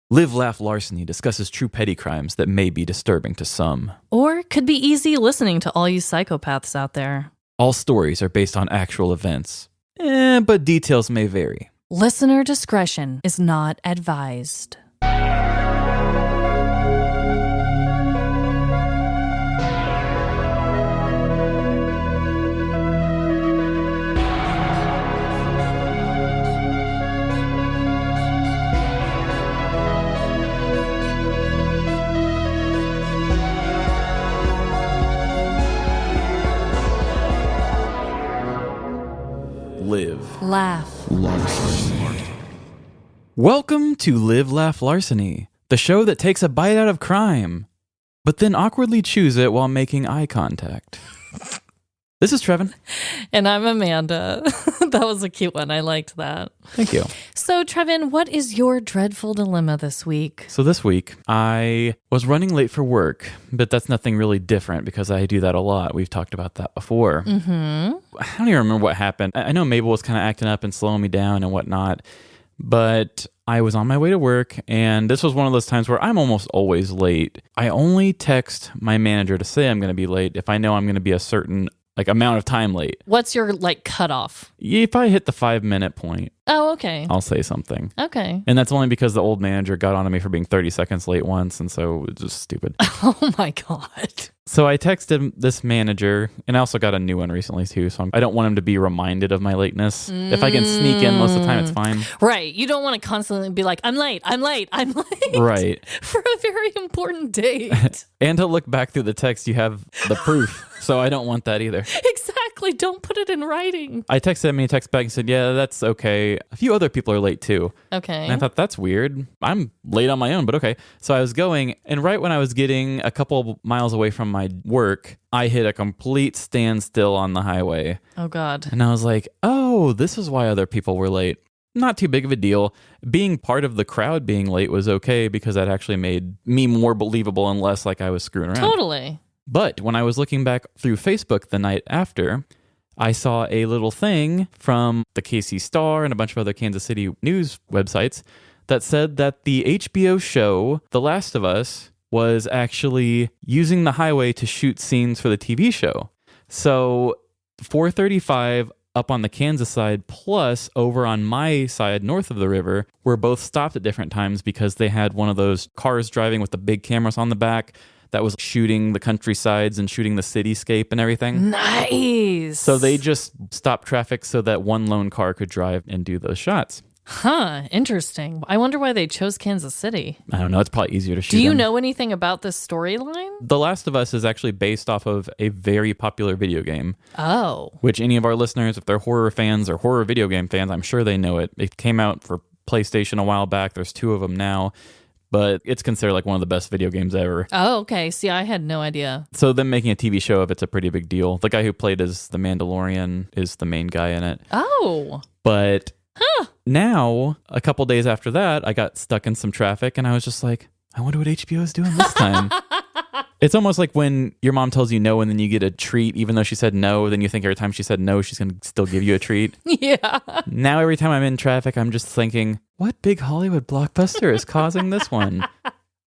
Live, Laugh, Larceny discusses true petty crimes that may be disturbing to some. Or could be easy listening to all you psychopaths out there. All stories are based on actual events, but details may vary. Listener discretion is not advised. Live, Laugh, Larceny. Welcome to Live, Laugh, Larceny, the show that takes a bite out of crime, but then awkwardly chews it while making eye contact. This is Trevin. And I'm Amanda. That was a cute one. I liked that. Thank you. So, Trevin, what is your dreadful dilemma this week? So this week, I was running late for work, but that's nothing really different because I do that a lot. We've talked about that before. Mm-hmm. I don't even remember what happened. I know Mabel was kind of acting up and slowing me down and whatnot, but I was on my way to work, and this was one of those times where I'm almost always late. I only text my manager to say I'm going to be late if I know I'm going to be a certain amount of time late. What's your cutoff? If I hit the 5-minute point, Oh, okay. I'll say something. Okay. And that's only because the old manager got on to me for being 30 seconds late once, and so it's just stupid. Oh my God. So I texted this manager, and I also got a new one recently too, so I don't want him to be reminded of my lateness. If I can sneak in most of the time, it's fine. Right. You don't want to constantly be like, I'm late. Right. For a very important date. And to look back through the text, you have the proof, so I don't want that either. Exactly. Don't put it in writing. I texted him, and he texted back and said, yeah, that's okay. A few other people are late too. Okay. And I thought, that's weird. I'm late on my own, but okay. So I was going, and right when I was getting a couple miles away from my work, I hit a complete standstill on the highway. Oh, God. And I was like, oh, this is why other people were late. Not too big of a deal. Being part of the crowd being late was okay because that actually made me more believable and less like I was screwing around. Totally. But when I was looking back through Facebook the night after, I saw a little thing from the KC Star and a bunch of other Kansas City news websites that said that the HBO show The Last of Us was actually using the highway to shoot scenes for the TV show. So 435 up on the Kansas side plus over on my side north of the river were both stopped at different times because they had one of those cars driving with the big cameras on the back that was shooting the countrysides and shooting the cityscape and everything. Nice. So they just stopped traffic so that one lone car could drive and do those shots. Huh. Interesting. I wonder why they chose Kansas City. I don't know. It's probably easier to shoot. Do you them. know anything about this storyline? The Last of Us is actually based off of a very popular video game. Oh. Which any of our listeners, if they're horror fans or horror video game fans, I'm sure they know it. It came out for PlayStation a while back. There's 2 of them now. But it's considered like one of the best video games ever. Oh, okay. See, I had no idea. So them making a TV show of it's a pretty big deal. The guy who played as the Mandalorian is the main guy in it. Oh. But now, a couple days after that, I got stuck in some traffic and I was just like, I wonder what HBO is doing this time. It's almost like when your mom tells you no and then you get a treat, even though she said no, then you think every time she said no, she's going to still give you a treat. Yeah. Now every time I'm in traffic, I'm just thinking, what big Hollywood blockbuster is causing this one?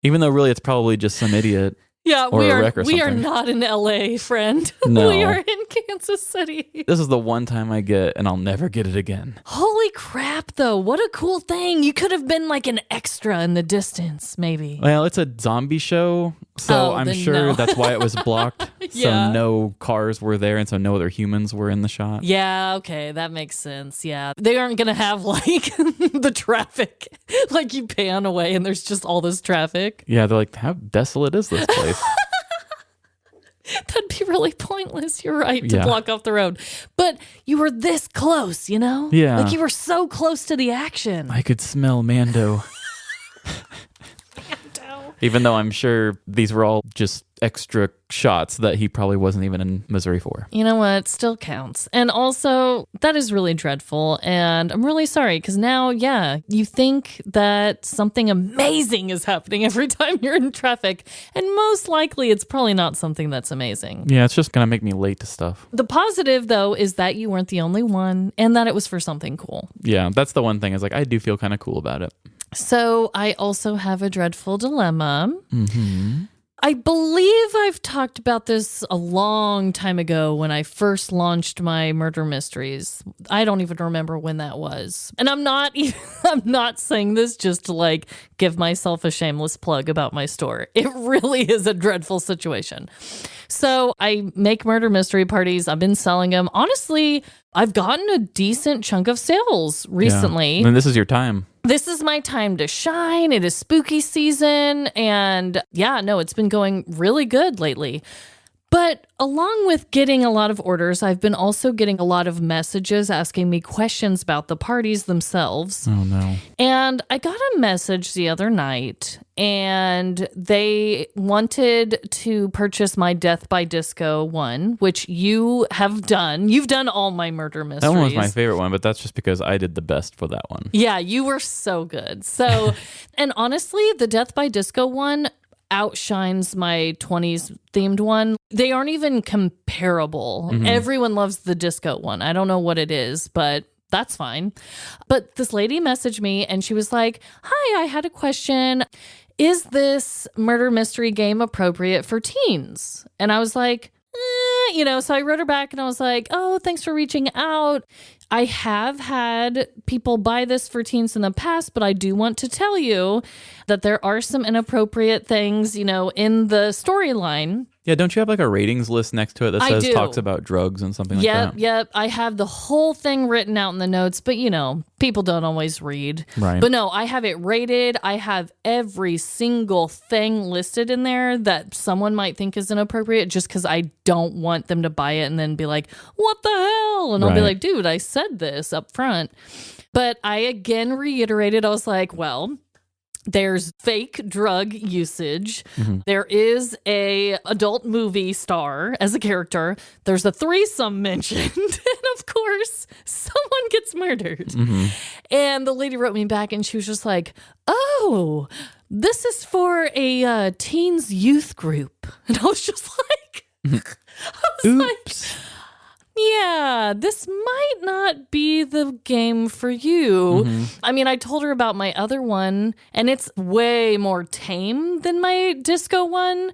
Even though really it's probably just some idiot. Yeah, or a wreck or we are something. not in LA, friend. No. We are in Kansas City. This is the one time I get, and I'll never get it again. Holy crap, though. What a cool thing. You could have been like an extra in the distance, maybe. Well, it's a zombie show, so I'm then sure no. that's why it was blocked. Yeah. So no cars were there, and so no other humans were in the shot. Yeah, okay, that makes sense. Yeah. They aren't going to have like the traffic. Like you pan away and there's just all this traffic. Yeah, they're like, how desolate is this place? That'd be really pointless. You're right to Yeah. block off the road. But you were this close, you know? Yeah. Like you were so close to the action. I could smell Mando. Even though I'm sure these were all just extra shots that he probably wasn't even in Missouri for. You know what? Still counts. And also, that is really dreadful. And I'm really sorry because now, yeah, you think that something amazing is happening every time you're in traffic. And most likely, it's probably not something that's amazing. Yeah, it's just going to make me late to stuff. The positive, though, is that you weren't the only one and that it was for something cool. Yeah, that's the one thing is like, I do feel kind of cool about it. So I also have a dreadful dilemma. I believe I've talked about this a long time ago when I first launched my murder mysteries. I don't even remember when that was. And I'm not saying this just to like give myself a shameless plug about my store. It really is a dreadful situation. So I make murder mystery parties. I've been selling them. Honestly, I've gotten a decent chunk of sales recently. Yeah. And this is your time. This is my time to shine. It is spooky season. And yeah, no, it's been going really good lately. But along with getting a lot of orders, I've been also getting a lot of messages asking me questions about the parties themselves. Oh, no. And I got a message the other night, and they wanted to purchase my Death by Disco one, which you have done. You've done all my murder mysteries. That one was my favorite one, but that's just because I did the best for that one. Yeah, you were so good. So, and honestly, the Death by Disco one outshines my 20s themed one. They aren't even comparable. Everyone loves the disco one. I don't know what it is, but that's fine. But this lady messaged me and she was like, "Hi, I had a question. Is this murder mystery game appropriate for teens?" And I was like, so I wrote her back and I was like, "Oh, thanks for reaching out. I have had people buy this for teens in the past, but I do want to tell you that there are some inappropriate things, in the storyline." Yeah, don't you have like a ratings list next to it that says talks about drugs and something like that? Yep. I have the whole thing written out in the notes, but people don't always read. Right. But no, I have it rated. I have every single thing listed in there that someone might think is inappropriate just because I don't want them to buy it and then be like, "What the hell?" And I'll be like, "Dude, I said this up front." But I again reiterated, I was like, well, there's fake drug usage. There is a adult movie star as a character. There's a threesome mentioned. And of course, someone gets murdered. And the lady wrote me back and she was just like, "Oh, this is for a teens youth group." And I was just like, Oops. yeah, this might not be the game for you. I mean, I told her about my other one, and it's way more tame than my disco one,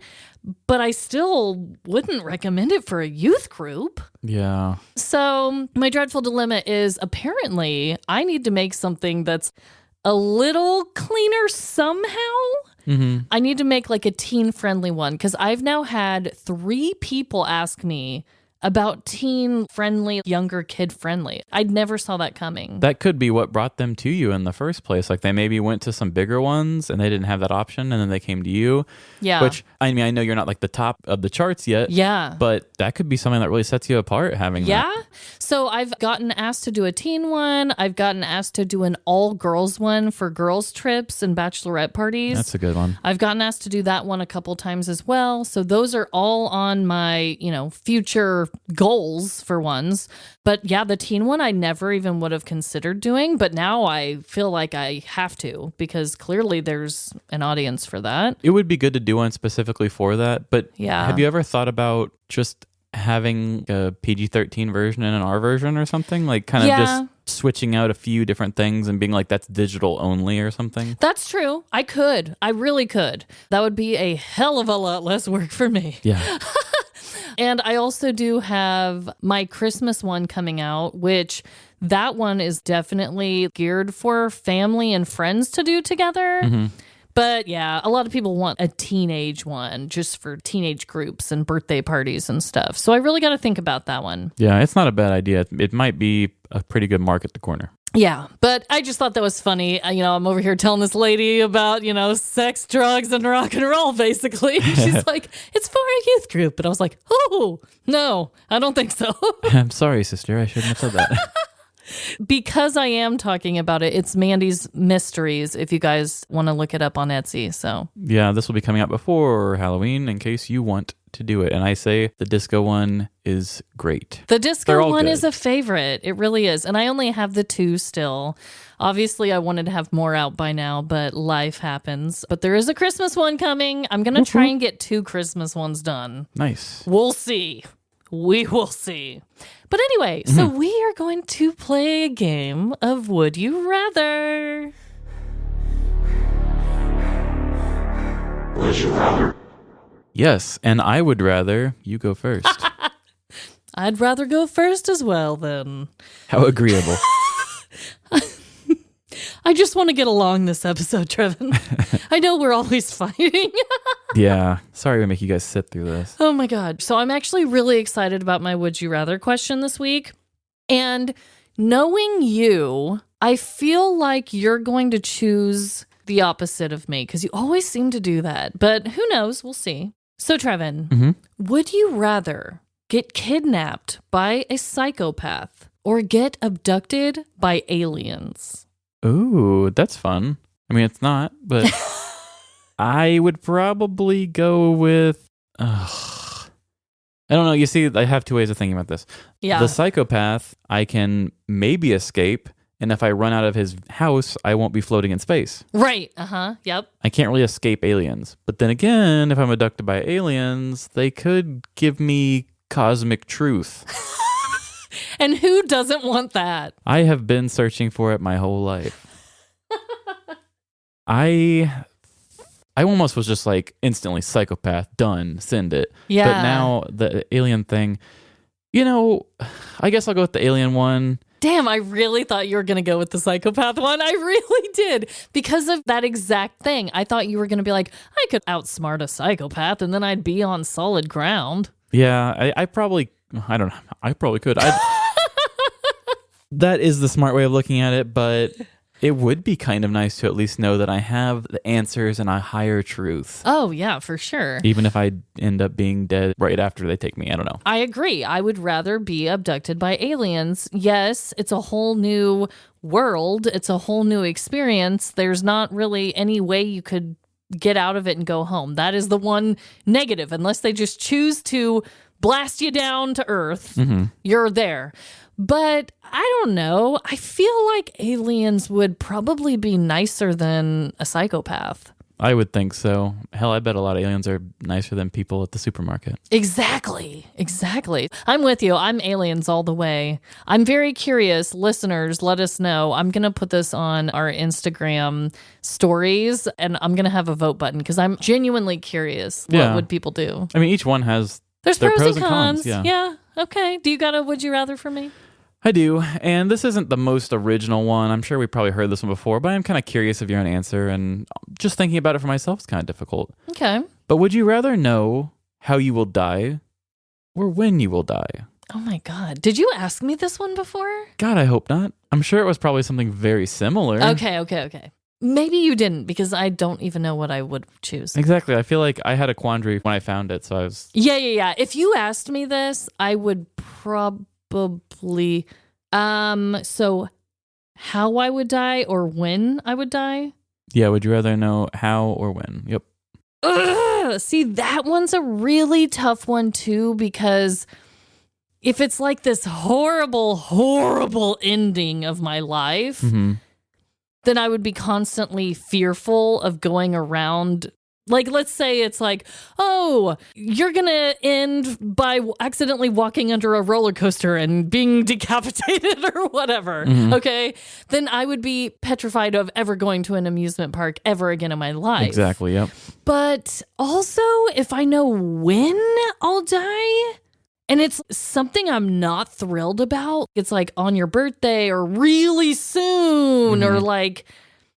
but I still wouldn't recommend it for a youth group. Yeah. So my dreadful dilemma is apparently I need to make something that's a little cleaner somehow. I need to make like a teen-friendly one because I've now had 3 people ask me about teen-friendly, younger kid-friendly. I never saw that coming. That could be what brought them to you in the first place. Like they maybe went to some bigger ones and they didn't have that option and then they came to you. Yeah. Which, I mean, I know you're not like the top of the charts yet. Yeah. But that could be something that really sets you apart having that. Yeah. So I've gotten asked to do a teen one. I've gotten asked to do an all-girls one for girls' trips and bachelorette parties. That's a good one. I've gotten asked to do that one a couple times as well. So those are all on my, future goals for ones. But yeah, the teen one I never even would have considered doing, but now I feel like I have to because clearly there's an audience for that. It would be good to do one specifically for that, but Yeah. have you ever thought about just having a PG-13 version and an R version or something? Like kind of just switching out a few different things and being like, that's digital only or something? That's true. I could. I really could. That would be a hell of a lot less work for me. Yeah. And I also do have my Christmas one coming out, which that one is definitely geared for family and friends to do together. But yeah, a lot of people want a teenage one just for teenage groups and birthday parties and stuff. So I really got to think about that one. Yeah, it's not a bad idea. It might be a pretty good mark at the corner. Yeah, but I just thought that was funny. I'm over here telling this lady about, sex, drugs, and rock and roll, basically. She's like, "It's for a youth group." And I was like, "Oh, no, I don't think so." I'm sorry, sister. I shouldn't have said that. Because I am talking about it, it's Mandy's Mysteries, if you guys want to look it up on Etsy. So yeah, this will be coming out before Halloween in case you want to do it. And I say the disco one is great. The disco one good. is a favorite. It really is. And I only have the 2 still. Obviously, I wanted to have more out by now, but life happens. But there is a Christmas one coming. I'm going to try and get 2 Christmas ones done. Nice. We'll see. We will see. But anyway, so we are going to play a game of Would You Rather. Yes, and I would rather you go first. I'd rather go first as well, then. How agreeable. I just want to get along this episode, Trevin. I know we're always fighting. Yeah. Sorry we make you guys sit through this. Oh my God. So I'm actually really excited about my Would You Rather question this week. And knowing you, I feel like you're going to choose the opposite of me because you always seem to do that. But who knows? We'll see. So, Trevin, would you rather get kidnapped by a psychopath or get abducted by aliens? Ooh, that's fun. I mean, it's not, but I would probably go with... I don't know. You see, I have two ways of thinking about this. Yeah. The psychopath, I can maybe escape, and if I run out of his house, I won't be floating in space. Right. Uh-huh. Yep. I can't really escape aliens. But then again, if I'm abducted by aliens, they could give me cosmic truth. And who doesn't want that? I have been searching for it my whole life. I almost was just like instantly psychopath, done, send it. Yeah. But now the alien thing, I guess I'll go with the alien one. Damn, I really thought you were going to go with the psychopath one. I really did. Because of that exact thing. I thought you were going to be like, I could outsmart a psychopath and then I'd be on solid ground. Yeah, I probably could. That is the smart way of looking at it, but it would be kind of nice to at least know that I have the answers and a higher truth. Oh, yeah, for sure. Even if I end up being dead right after they take me. I don't know. I agree. I would rather be abducted by aliens. Yes, it's a whole new world. It's a whole new experience. There's not really any way you could get out of it and go home. That is the one negative. Unless they just choose to blast you down to Earth, you're there. But I don't know. I feel like aliens would probably be nicer than a psychopath. I would think so. Hell, I bet a lot of aliens are nicer than people at the supermarket. Exactly. I'm with you. I'm aliens all the way. I'm very curious. Listeners, let us know. I'm going to put this on our Instagram stories, and I'm going to have a vote button because I'm genuinely curious. What would people do? I mean, each one has There's their pros and cons. Yeah. Okay. Do you got a would you rather for me? I do, and this isn't the most original one. I'm sure we probably heard this one before, but I'm kind of curious of your own answer, and just thinking about it for myself is kind of difficult. Okay. But would you rather know how you will die or when you will die? Oh my God. Did you ask me this one before? God, I hope not. I'm sure it was probably something very similar. Okay. Maybe you didn't because I don't even know what I would choose. Exactly. I feel like I had a quandary when I found it, so I was... Yeah. If you asked me this, I would probably... So how I would die or when I would die? Yeah, would you rather know how or when? Yep. Ugh, see, that one's a really tough one too, because if it's like this horrible ending of my life, then I would be constantly fearful of going around. Like, let's say it's like, oh, you're going to end by accidentally walking under a roller coaster and being decapitated or whatever. Okay. Then I would be petrified of ever going to an amusement park ever again in my life. Exactly. Yep. But also, if I know when I'll die and it's something I'm not thrilled about, it's like on your birthday or really soon or like,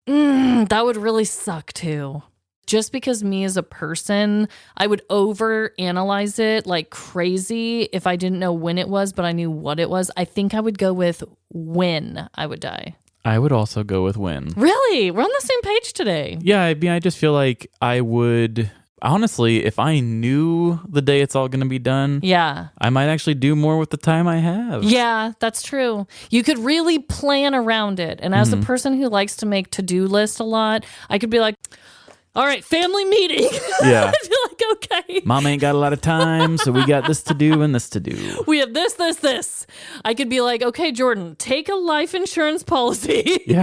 that would really suck too. Just because me as a person, I would overanalyze it like crazy if I didn't know when it was, but I knew what it was. I think I would go with when I would die. I would also go with when. Really? We're on the same page today. Yeah, I mean, I just feel like I would... Honestly, if I knew the day it's all going to be done, I might actually do more with the time I have. Yeah, that's true. You could really plan around it. And as a person who likes to make to-do lists a lot, I could be like... All right, family meeting. Yeah. I'd be like, okay. Mom ain't got a lot of time, so we got this to do and this to do. We have this. I could be like, okay, Jordan, take a life insurance policy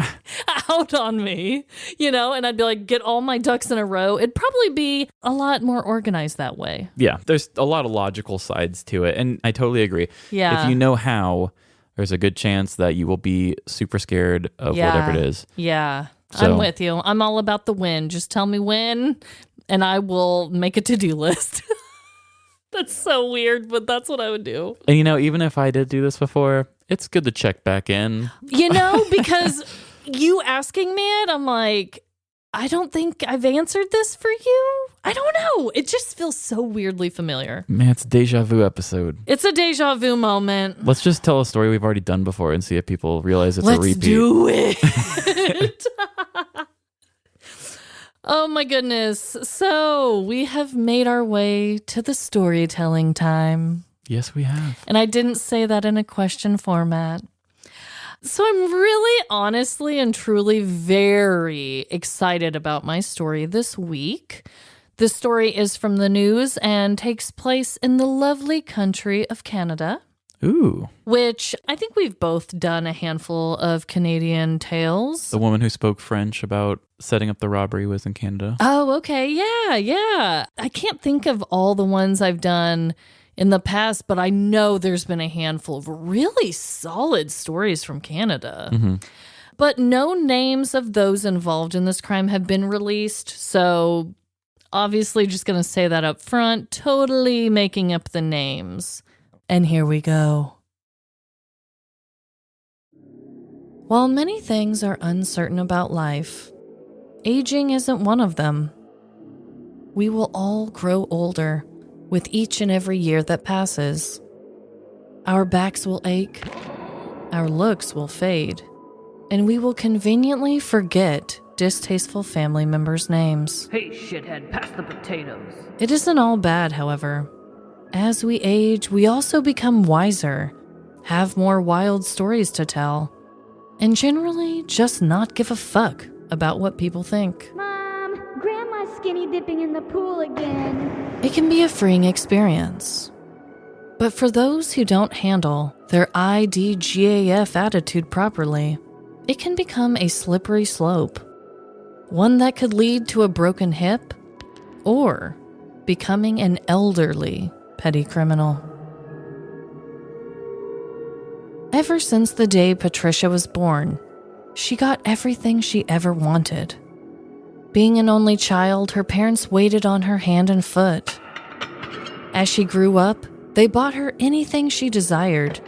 out on me, and I'd be like, get all my ducks in a row. It'd probably be a lot more organized that way. Yeah, there's a lot of logical sides to it, and I totally agree. Yeah. If you know how, there's a good chance that you will be super scared of whatever it is. Yeah. So, I'm with you. I'm all about the when. Just tell me when. and I will make a to-do list. That's so weird, but that's what I would do. And even if I did do this before, it's good to check back in. Because you asking me it, I'm like, I don't think I've answered this for you. I don't know. It just feels so weirdly familiar. Man, it's a deja vu episode. It's a deja vu moment. Let's just tell a story we've already done before and see if people realize it's a repeat. Let's do it. Oh my goodness. So we have made our way to the storytelling time. Yes, we have. And I didn't say that in a question format. So I'm really honestly and truly very excited about my story this week. This story is from the news and takes place in the lovely country of Canada. Ooh. Which I think we've both done a handful of Canadian tales. The woman who spoke French about setting up the robbery was in Canada. Oh, okay. Yeah. I can't think of all the ones I've done in the past, but I know there's been a handful of really solid stories from Canada. Mm-hmm. But no names of those involved in this crime have been released, so obviously just going to say that up front, totally making up the names. And here we go. While many things are uncertain about life, aging isn't one of them. We will all grow older with each and every year that passes. Our backs will ache, our looks will fade, and we will conveniently forget distasteful family members' names. Hey, shithead, pass the potatoes. It isn't all bad, however. As we age, we also become wiser, have more wild stories to tell, and generally just not give a fuck about what people think. Mom, Grandma's skinny dipping in the pool again. It can be a freeing experience. But for those who don't handle their IDGAF attitude properly, it can become a slippery slope. One that could lead to a broken hip or becoming an elderly petty criminal. Ever since the day Patricia was born, she got everything she ever wanted. Being an only child, her parents waited on her hand and foot. As she grew up, they bought her anything she desired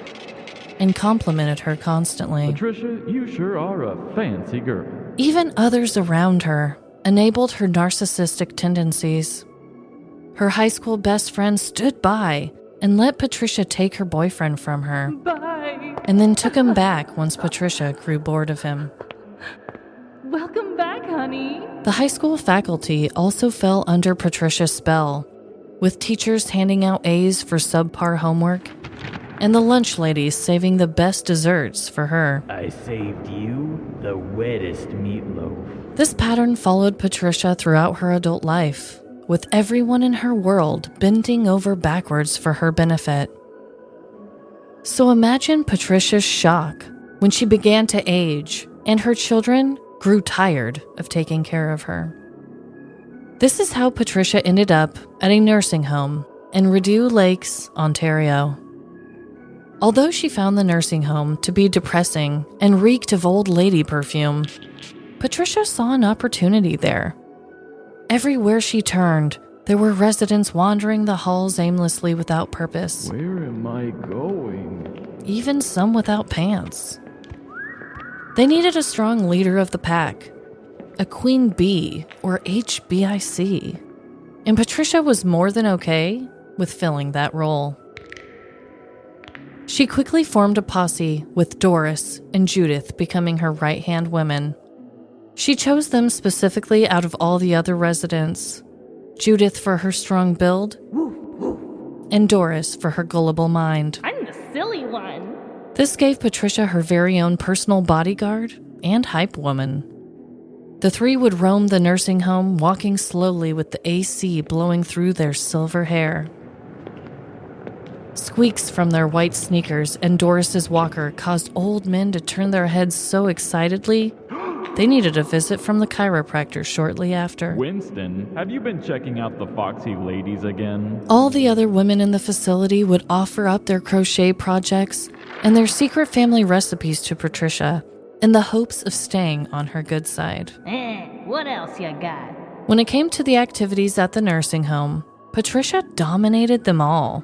and complimented her constantly. Patricia, you sure are a fancy girl. Even others around her enabled her narcissistic tendencies. Her high school best friend stood by and let Patricia take her boyfriend from her. Bye. And then took him back once Patricia grew bored of him. Welcome back, honey. The high school faculty also fell under Patricia's spell, with teachers handing out A's for subpar homework, and the lunch ladies saving the best desserts for her. I saved you the wettest meatloaf. This pattern followed Patricia throughout her adult life, with everyone in her world bending over backwards for her benefit. So imagine Patricia's shock when she began to age and her children grew tired of taking care of her. This is how Patricia ended up at a nursing home in Rideau Lakes, Ontario. Although she found the nursing home to be depressing and reeked of old lady perfume, Patricia saw an opportunity there. Everywhere she turned, there were residents wandering the halls aimlessly without purpose. Where am I going? Even some without pants. They needed a strong leader of the pack, a queen bee or HBIC, and Patricia was more than okay with filling that role. She quickly formed a posse with Doris and Judith becoming her right-hand women. She chose them specifically out of all the other residents, Judith for her strong build, and Doris for her gullible mind. I'm the silly one. This gave Patricia her very own personal bodyguard and hype woman. The three would roam the nursing home, walking slowly with the AC blowing through their silver hair. Squeaks from their white sneakers and Doris's walker caused old men to turn their heads so excitedly they needed a visit from the chiropractor shortly after. Winston, have you been checking out the Foxy ladies again? All the other women in the facility would offer up their crochet projects and their secret family recipes to Patricia in the hopes of staying on her good side. What else you got? When it came to the activities at the nursing home, Patricia dominated them all.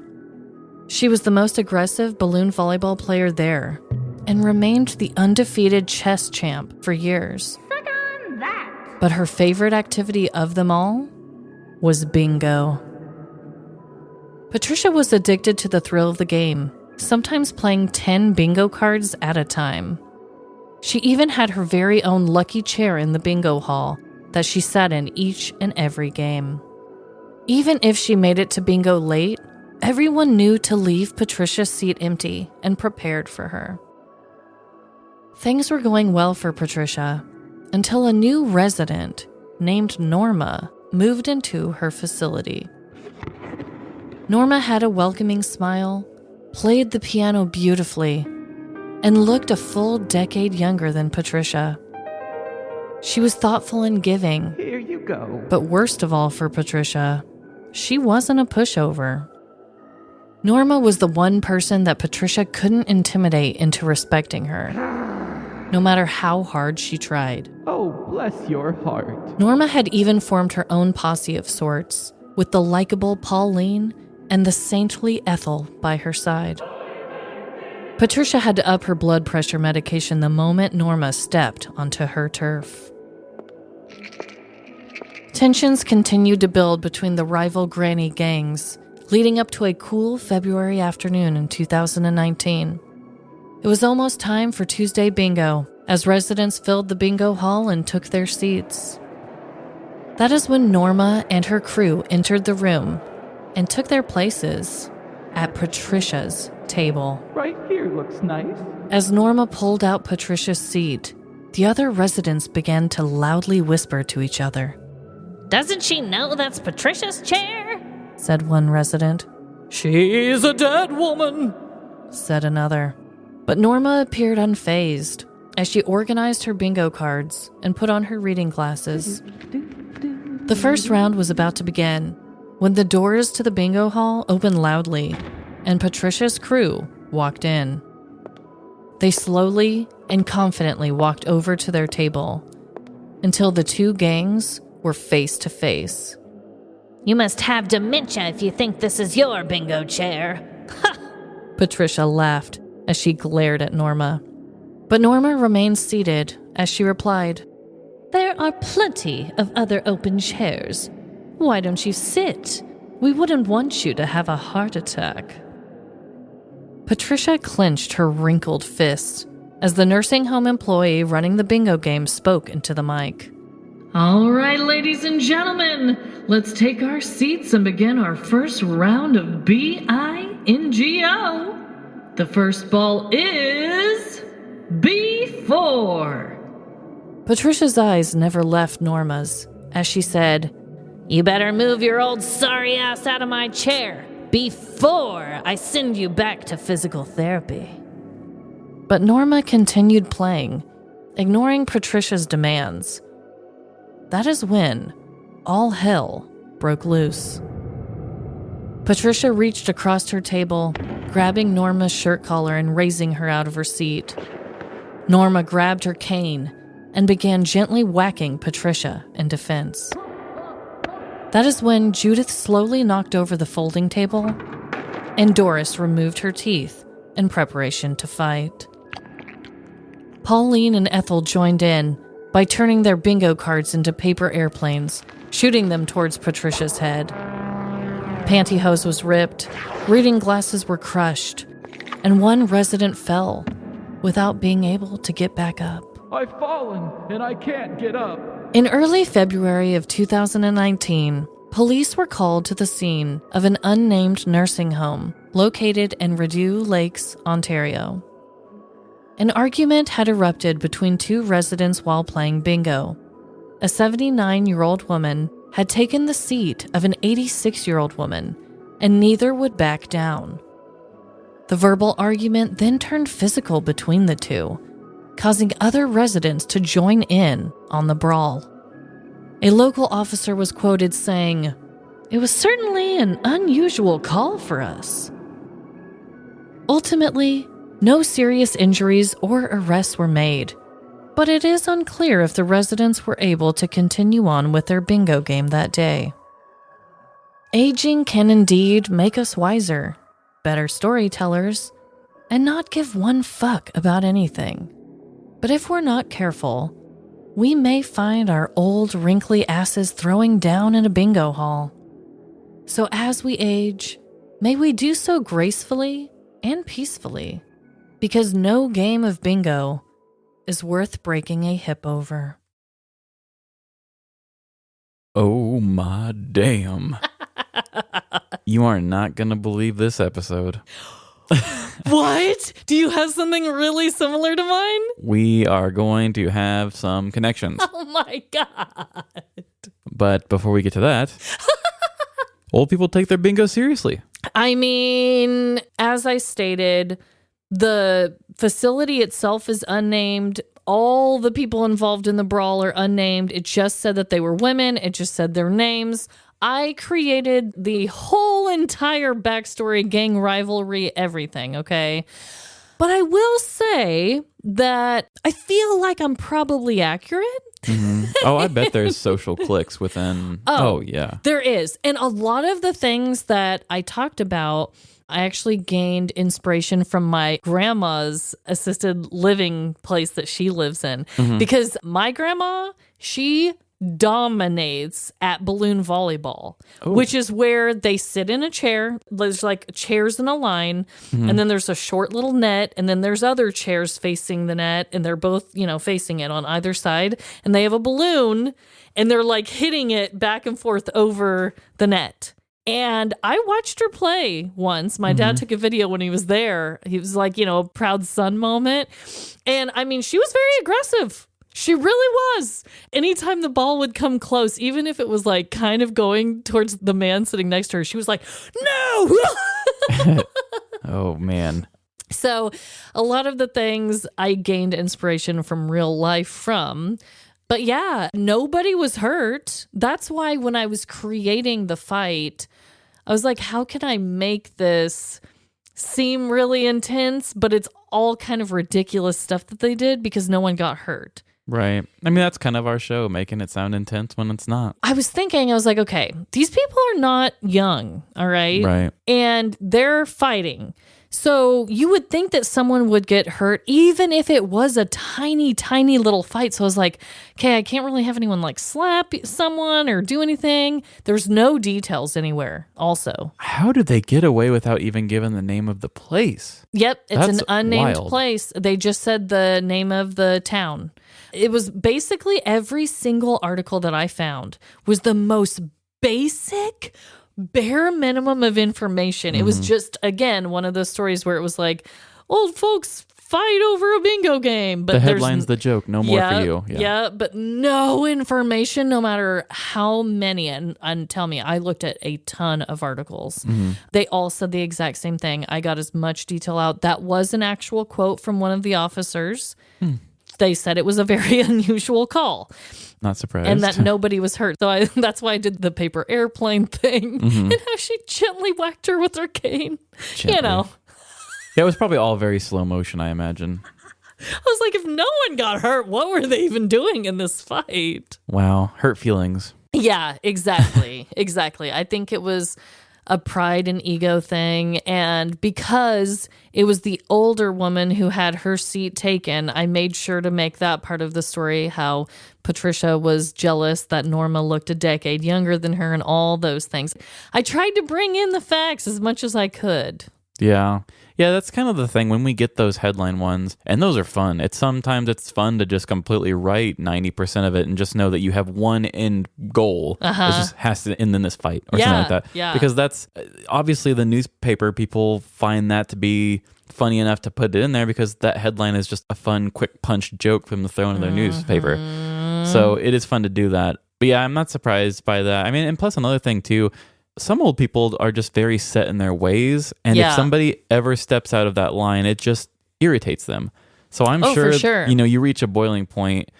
She was the most aggressive balloon volleyball player there and remained the undefeated chess champ for years. Suck on that! But her favorite activity of them all was bingo. Patricia was addicted to the thrill of the game, sometimes playing 10 bingo cards at a time. She even had her very own lucky chair in the bingo hall that she sat in each and every game. Even if she made it to bingo late, everyone knew to leave Patricia's seat empty and prepared for her. Things were going well for Patricia until a new resident named Norma moved into her facility. Norma had a welcoming smile, played the piano beautifully, and looked a full decade younger than Patricia. She was thoughtful and giving. Here you go. But worst of all for Patricia, she wasn't a pushover. Norma was the one person that Patricia couldn't intimidate into respecting her, no matter how hard she tried. Oh, bless your heart. Norma had even formed her own posse of sorts, with the likable Pauline and the saintly Ethel by her side. Patricia had to up her blood pressure medication the moment Norma stepped onto her turf. Tensions continued to build between the rival granny gangs, leading up to a cool February afternoon in 2019. It was almost time for Tuesday bingo, as residents filled the bingo hall and took their seats. That is when Norma and her crew entered the room and took their places at Patricia's table. Right here looks nice. As Norma pulled out Patricia's seat, the other residents began to loudly whisper to each other. Doesn't she know that's Patricia's chair? Said one resident. She's a dead woman, said another. But Norma appeared unfazed as she organized her bingo cards and put on her reading glasses. The first round was about to begin when the doors to the bingo hall opened loudly and Patricia's crew walked in. They slowly and confidently walked over to their table until the two gangs were face to face. You must have dementia if you think this is your bingo chair. Ha! Patricia laughed as she glared at Norma. But Norma remained seated as she replied, There are plenty of other open chairs. Why don't you sit? We wouldn't want you to have a heart attack. Patricia clenched her wrinkled fists as the nursing home employee running the bingo game spoke into the mic. All right, ladies and gentlemen, let's take our seats and begin our first round of bingo. The first ball is B4. Patricia's eyes never left Norma's as she said, You better move your old sorry ass out of my chair before I send you back to physical therapy. But Norma continued playing, ignoring Patricia's demands. That is when all hell broke loose. Patricia reached across her table, grabbing Norma's shirt collar and raising her out of her seat. Norma grabbed her cane and began gently whacking Patricia in defense. That is when Judith slowly knocked over the folding table and Doris removed her teeth in preparation to fight. Pauline and Ethel joined in by turning their bingo cards into paper airplanes, shooting them towards Patricia's head. Pantyhose was ripped, reading glasses were crushed, and one resident fell without being able to get back up. I've fallen and I can't get up. In early February of 2019, police were called to the scene of an unnamed nursing home located in Rideau Lakes, Ontario. An argument had erupted between two residents while playing bingo. A 79-year-old woman had taken the seat of an 86-year-old woman, and neither would back down. The verbal argument then turned physical between the two, causing other residents to join in on the brawl. A local officer was quoted saying, It was certainly an unusual call for us. Ultimately, no serious injuries or arrests were made, But it is unclear if the residents were able to continue on with their bingo game that day. Aging can indeed make us wiser, better storytellers, and not give one fuck about anything. But if we're not careful, we may find our old wrinkly asses throwing down in a bingo hall. So as we age, may we do so gracefully and peacefully, because no game of bingo is worth breaking a hip over. Oh my damn. You are not going to believe this episode. What? Do you have something really similar to mine? We are going to have some connections. Oh my God. But before we get to that, old people take their bingo seriously. I mean, as I stated, the facility itself is unnamed. All the people involved in the brawl are unnamed. It just said that they were women. It just said their names. I created the whole entire backstory, gang rivalry, everything, okay? But I will say that I feel like I'm probably accurate. Mm-hmm. Oh, I bet there's social cliques within. Oh, yeah. There is. And a lot of the things that I talked about, I actually gained inspiration from my grandma's assisted living place that she lives in. Mm-hmm. Because my grandma, she dominates at balloon volleyball, which is where they sit in a chair. There's like chairs in a line, and then there's a short little net, and then there's other chairs facing the net, and they're both, facing it on either side, and they have a balloon, and they're like hitting it back and forth over the net. And I watched her play once. My dad took a video when he was there. He was like, a proud son moment. And I mean, she was very aggressive. She really was. Anytime the ball would come close, even if it was like kind of going towards the man sitting next to her, she was like, no. Oh, man. So a lot of the things I gained inspiration from real life from. But yeah, nobody was hurt. That's why when I was creating the fight, I was like, how can I make this seem really intense, but it's all kind of ridiculous stuff that they did because no one got hurt. Right. I mean, that's kind of our show, making it sound intense when it's not. I was like, okay, these people are not young, all right? Right. And they're fighting. So you would think that someone would get hurt, even if it was a tiny, tiny little fight. So I was like, okay, I can't really have anyone like slap someone or do anything. There's no details anywhere also. How did they get away without even giving the name of the place? Yep, it's That's an unnamed wild. place. They just said the name of the town. It was basically every single article that I found was the most basic, bare minimum of information. It was just, again, one of those stories where it was like, old folks fight over a bingo game. But the headline's the joke. No more for you. Yeah, but no information, no matter how many. And tell me, I looked at a ton of articles. They all said the exact same thing. I got as much detail out. That was an actual quote from one of the officers. They said it was a very unusual call. Not surprised. And that nobody was hurt. So that's why I did the paper airplane thing and how she gently whacked her with her cane. Gently. Yeah, it was probably all very slow motion, I imagine. I was like, if no one got hurt, what were they even doing in this fight? Wow. Hurt feelings. Yeah, exactly. Exactly. I think it was a pride and ego thing. And because it was the older woman who had her seat taken, I made sure to make that part of the story, how Patricia was jealous that Norma looked a decade younger than her and all those things. I tried to bring in the facts as much as I could. Yeah. Yeah, that's kind of the thing when we get those headline ones, and those are fun. Sometimes it's fun to just completely write 90% of it and just know that you have one end goal. It just has to end in this fight or something like that. Yeah. Because that's obviously the newspaper, people find that to be funny enough to put it in there because that headline is just a fun, quick punch joke from the throw into their newspaper. So it is fun to do that. But yeah, I'm not surprised by that. I mean, and plus another thing too, some old people are just very set in their ways. And if somebody ever steps out of that line, it just irritates them. So I'm for sure. You reach a boiling point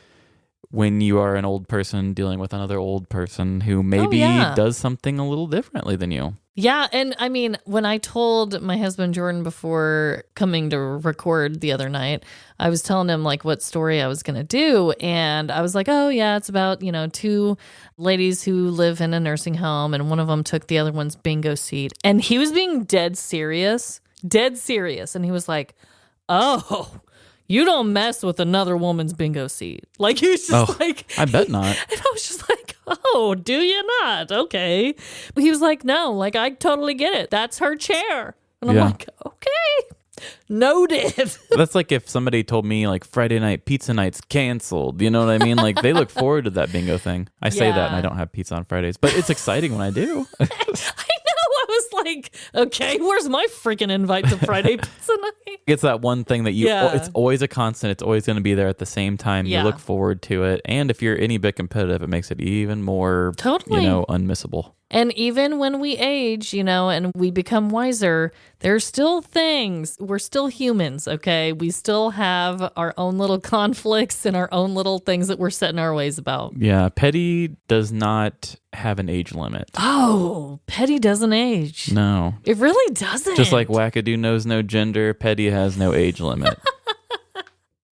when you are an old person dealing with another old person who maybe does something a little differently than you. Yeah, and I mean, when I told my husband Jordan before coming to record the other night, I was telling him like what story I was going to do, and I was like, "Oh yeah, it's about, two ladies who live in a nursing home and one of them took the other one's bingo seat." And he was being dead serious, and he was like, "Oh, you don't mess with another woman's bingo seat." Like he was just like, I bet not. And I was just like, "Oh, do you not? Okay." But he was like, "No, like I totally get it. That's her chair." And I'm like, "Okay, noted." That's like if somebody told me like Friday night pizza night's canceled. You know what I mean? Like they look forward to that bingo thing. I say that and I don't have pizza on Fridays, but it's exciting when I do. I know. I was like, "Okay, where's my freaking invite to Friday pizza night?" It's that one thing that it's always a constant. It's always going to be there at the same time. You look forward to it. And if you're any bit competitive, it makes it even more, unmissable. And even when we age, and we become wiser, there's still things. We're still humans, okay? We still have our own little conflicts and our own little things that we're set in our ways about. Yeah, petty does not have an age limit. Oh, petty doesn't age. No. It really doesn't. Just like wackadoo knows no gender, petty has no age limit.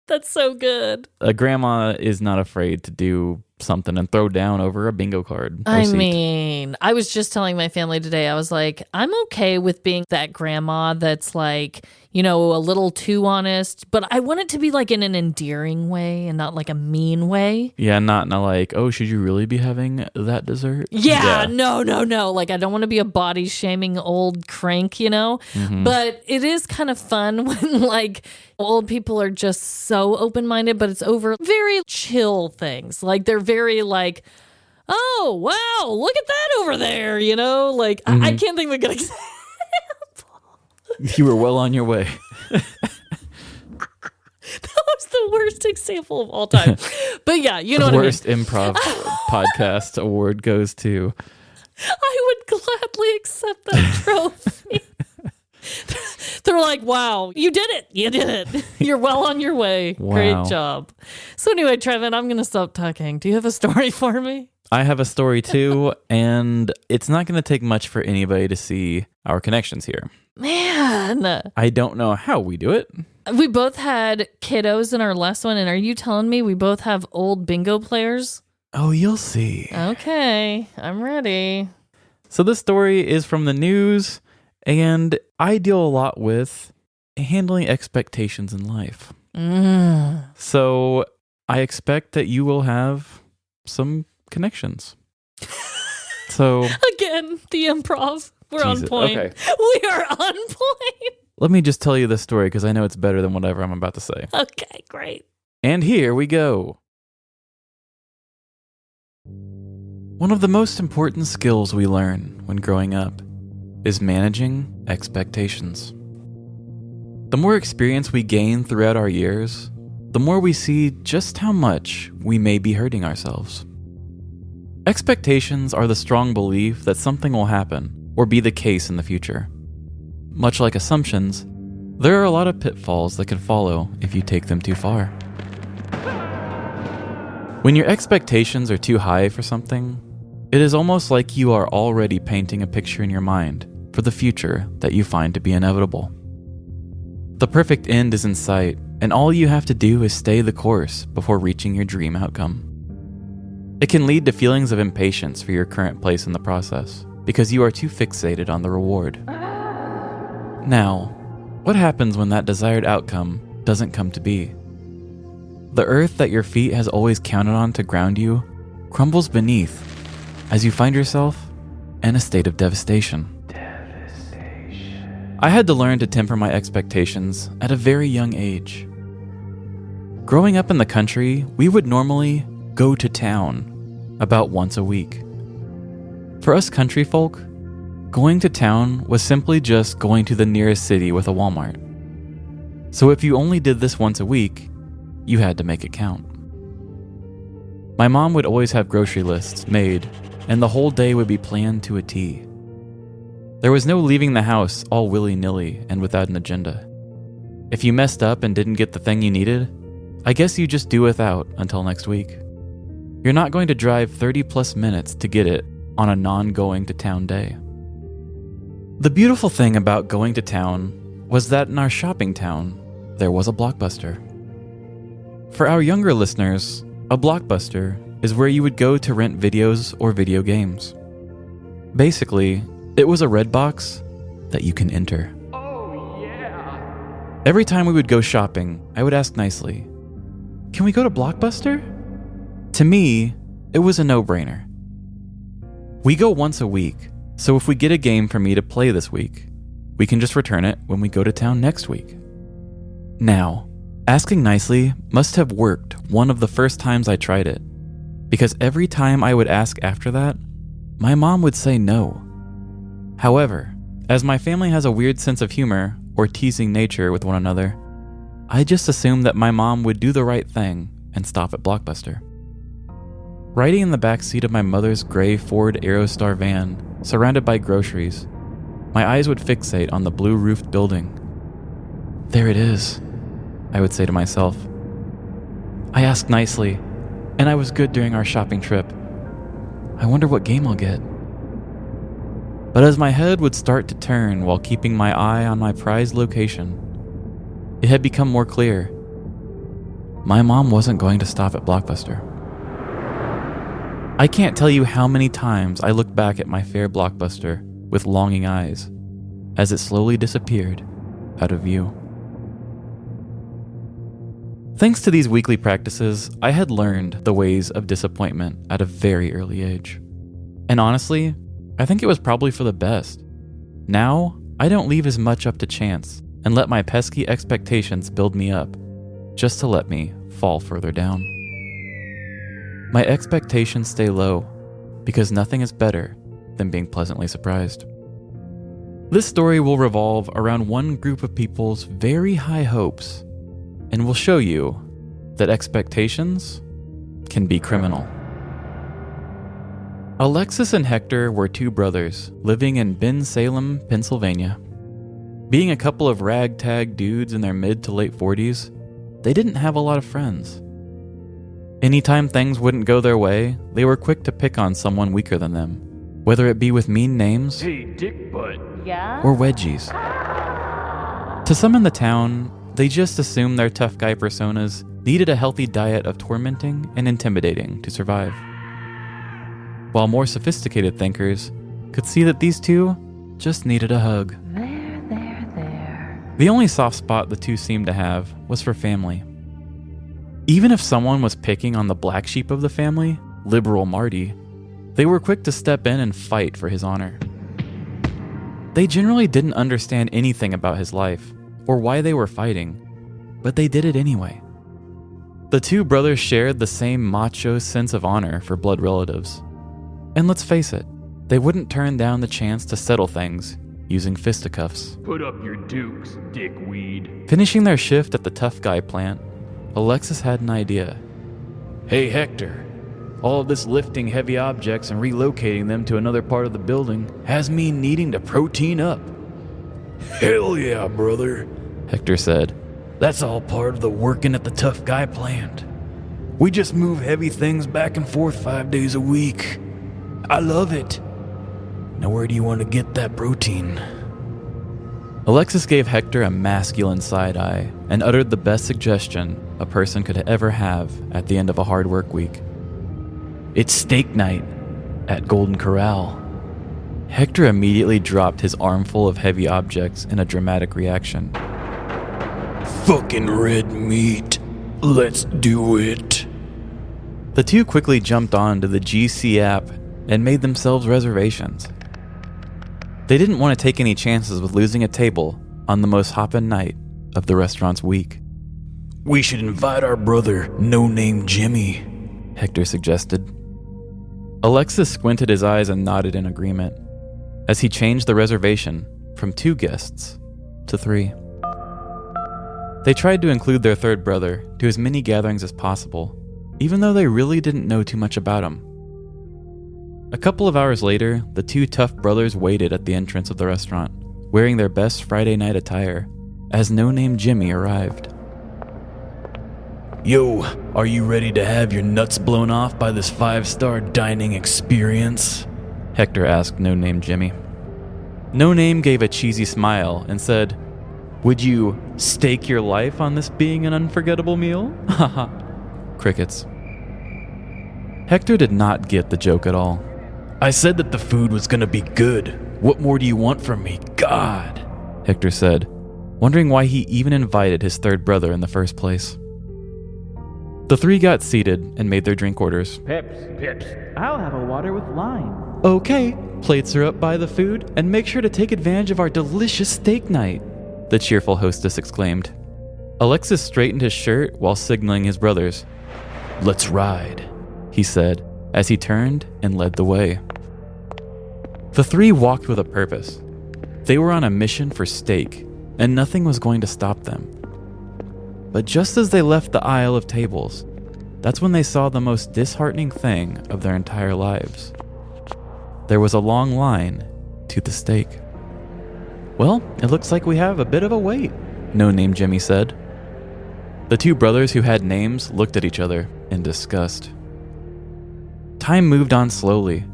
That's so good. A grandma is not afraid to do something and throw down over a bingo card. I mean, I was just telling my family today, I was like, I'm okay with being that grandma that's like, a little too honest, but I want it to be like in an endearing way and not like a mean way. Yeah, not like, oh, should you really be having that dessert? Yeah. No. Like, I don't want to be a body shaming old crank, Mm-hmm. But it is kind of fun when like old people are just so open-minded, but it's over very chill things. Like they're very like, "Oh, wow, look at that over there," Like, Mm-hmm. I can't think of a good example. You were well on your way. That was the worst example of all time. But yeah, you know what I mean. Worst improv podcast award goes to... I would gladly accept that trophy. They're like, "Wow, you did it. You did it. You're well on your way. Wow. Great job." So anyway, Trevin, I'm going to stop talking. Do you have a story for me? I have a story too, and it's not going to take much for anybody to see our connections here. Man. I don't know how we do it. We both had kiddos in our last one, and are you telling me we both have old bingo players? Oh, you'll see. Okay, I'm ready. So this story is from the news, and I deal a lot with handling expectations in life. So I expect that you will have some connections. So again, the improv. We're on Jesus, point. okay. We are on point. Let me just tell you this story because I know it's better than whatever I'm about to say. Okay, great. And here we go. One of the most important skills we learn when growing up is managing expectations. The more experience we gain throughout our years, the more we see just how much we may be hurting ourselves. Expectations are the strong belief that something will happen or be the case in the future. Much like assumptions, there are a lot of pitfalls that can follow if you take them too far. When your expectations are too high for something, it is almost like you are already painting a picture in your mind for the future that you find to be inevitable. The perfect end is in sight, and all you have to do is stay the course before reaching your dream outcome. It can lead to feelings of impatience for your current place in the process, because you are too fixated on the reward. Now, what happens when that desired outcome doesn't come to be? The earth that your feet has always counted on to ground you crumbles beneath as you find yourself in a state of devastation. I had to learn to temper my expectations at a very young age. Growing up in the country, we would normally go to town about once a week. For us country folk, going to town was simply just going to the nearest city with a Walmart. So if you only did this once a week, you had to make it count. My mom would always have grocery lists made, and the whole day would be planned to a T. There was no leaving the house all willy-nilly and without an agenda. If you messed up and didn't get the thing you needed, I guess you just do without until next week. You're not going to drive 30 plus minutes to get it on a non-going to town day. The beautiful thing about going to town was that in our shopping town, there was a Blockbuster. For our younger listeners, a Blockbuster is where you would go to rent videos or video games. Basically, it was a red box that you can enter. Oh, yeah. Every time we would go shopping, I would ask nicely, "Can we go to Blockbuster?" To me, it was a no-brainer. We go once a week, so if we get a game for me to play this week, we can just return it when we go to town next week. Now, asking nicely must have worked one of the first times I tried it, because every time I would ask after that, my mom would say no. However, as my family has a weird sense of humor or teasing nature with one another, I just assumed that my mom would do the right thing and stop at Blockbuster. Riding in the back seat of my mother's gray Ford Aerostar van, surrounded by groceries, my eyes would fixate on the blue-roofed building. "There it is," I would say to myself. I asked nicely, and I was good during our shopping trip. I wonder what game I'll get. But as my head would start to turn while keeping my eye on my prized location, it had become more clear. My mom wasn't going to stop at Blockbuster. I can't tell you how many times I looked back at my fair Blockbuster with longing eyes as it slowly disappeared out of view. Thanks to these weekly practices, I had learned the ways of disappointment at a very early age. And honestly, I think it was probably for the best. Now, I don't leave as much up to chance and let my pesky expectations build me up, just to let me fall further down. My expectations stay low, because nothing is better than being pleasantly surprised. This story will revolve around one group of people's very high hopes, and will show you that expectations can be criminal. Alexis and Hector were two brothers living in Bensalem, Pennsylvania. Being a couple of ragtag dudes in their mid to late 40s, they didn't have a lot of friends. Anytime things wouldn't go their way, they were quick to pick on someone weaker than them, whether it be with mean names Hey, dick butt. or wedgies. To some in the town, they just assumed their tough guy personas needed a healthy diet of tormenting and intimidating to survive. While more sophisticated thinkers could see that these two just needed a hug. There. The only soft spot the two seemed to have was for family. Even if someone was picking on the black sheep of the family, liberal Marty, they were quick to step in and fight for his honor. They generally didn't understand anything about his life or why they were fighting, but they did it anyway. The two brothers shared the same macho sense of honor for blood relatives. And let's face it, they wouldn't turn down the chance to settle things using fisticuffs. Put up your dukes, dickweed. Finishing their shift at the tough guy plant, Alexis had an idea. "Hey Hector, all of this lifting heavy objects and relocating them to another part of the building has me needing to protein up." "Hell yeah, brother," Hector said. "That's all part of the working at the tough guy plant. We just move heavy things back and forth 5 days a week. I love it. Now where do you want to get that protein?" Alexis gave Hector a masculine side eye and uttered the best suggestion a person could ever have at the end of a hard work week. "It's steak night at Golden Corral." Hector immediately dropped his armful of heavy objects in a dramatic reaction. "Fucking red meat. Let's do it." The two quickly jumped onto the GC app and made themselves reservations. They didn't want to take any chances with losing a table on the most hoppin' night of the restaurant's week. "We should invite our brother, no-name Jimmy," Hector suggested. Alexis squinted his eyes and nodded in agreement as he changed the reservation from 2 guests to 3. They tried to include their third brother to as many gatherings as possible, even though they really didn't know too much about him. A couple of hours later, the 2 tough brothers waited at the entrance of the restaurant, wearing their best Friday night attire, as no-name Jimmy arrived. "Yo, are you ready to have your nuts blown off by this 5-star dining experience?" Hector asked no-name Jimmy. No Name gave a cheesy smile and said, "Would you stake your life on this being an unforgettable meal?" Haha. Crickets. Hector did not get the joke at all. I said that the food was gonna be good. What more do you want from me? God, Hector said, wondering why he even invited his third brother in the first place. The three got seated and made their drink orders. Pips. I'll have a water with lime. Okay, plates are up by the food, and make sure to take advantage of our delicious steak night, the cheerful hostess exclaimed. Alexis straightened his shirt while signaling his brothers. Let's ride, he said, as he turned and led the way. The three walked with a purpose. They were on a mission for steak, and nothing was going to stop them. But just as they left the aisle of tables, that's when they saw the most disheartening thing of their entire lives. There was a long line to the steak. Well, it looks like we have a bit of a wait, No Name Jimmy said. The two brothers who had names looked at each other in disgust. Time moved on slowly.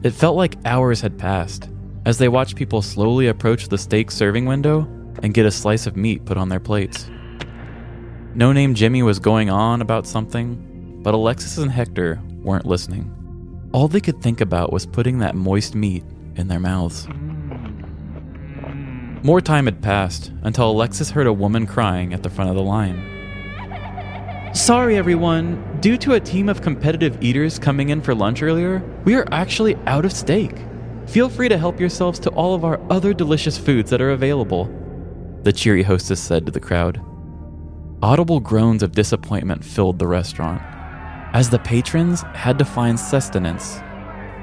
It felt like hours had passed as they watched people slowly approach the steak serving window and get a slice of meat put on their plates. No Name Jimmy was going on about something, but Alexis and Hector weren't listening. All they could think about was putting that moist meat in their mouths. More time had passed until Alexis heard a woman crying at the front of the line. Sorry everyone, due to a team of competitive eaters coming in for lunch earlier, we are actually out of steak. Feel free to help yourselves to all of our other delicious foods that are available, the cheery hostess said to the crowd. Audible groans of disappointment filled the restaurant, as the patrons had to find sustenance